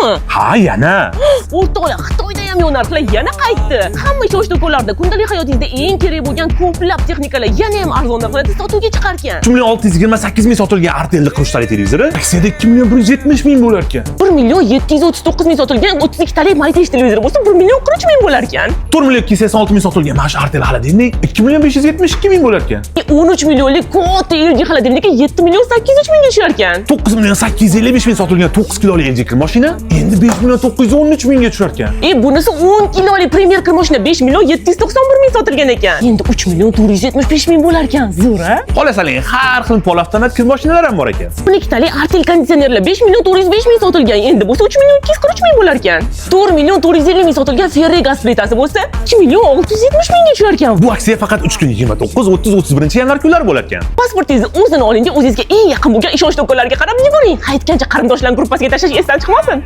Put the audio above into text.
qaytdimi? Ha, yana. O'rtoqlar, Xitoyda ham narxlar yana qaytdi. Hamma ish do'konlarda kundalik hayotingizda eng kerak bo'lgan ko'plab texnikalar yana ham arzon narxlarda sotuvga chiqargan. 2.628.000 sotilgan Artel'li qiruvchali televizori aksiyada 2.170.000 bo'lar ekan. 1.739.000 sotilgan 32 talik Mytesh televizori bo'lsa 1.43.000 bo'lar ekan. 4.286.000 sotilgan mana shu Artel xolodilnik 2.572.000 bo'lar ekan. 13 millionlik katta LG xolodilnikka 7.803.000 ga tushar ekan. 9.855.000 sotilgan 9 kiloli LG kir mashina endi 5.913.000 ga tushar ekan. Bunisi 10 kiloli Premier kir mashina 5.791.000 sotilgan ekan. Endi 3.475.000 bo'lar ekan. Zo'r-a? Xolasaling har xil polavtonat kir mashinalar ham bor ekan. 12 talik Artel konditsionerlar 5.405.000 sotilgan. Endi bo'lsa 3.243.000 bo'lar ekan. 4.450.000 sotilgan Ferri gaz plitasi bo'lsa 2.670.000 ga tushar ekan. Bu aksiya faqat 3 kun 29, 30, 31 yanvar kunlari bo'lar ekan. Pasportingizni o'zini oling, o'zingizga eng yaqin bo'lgan ishonch do'konlariga qarab yuboring. Aytgancha qarindoshlar gruppasiga tashlash esdan chiqmasin.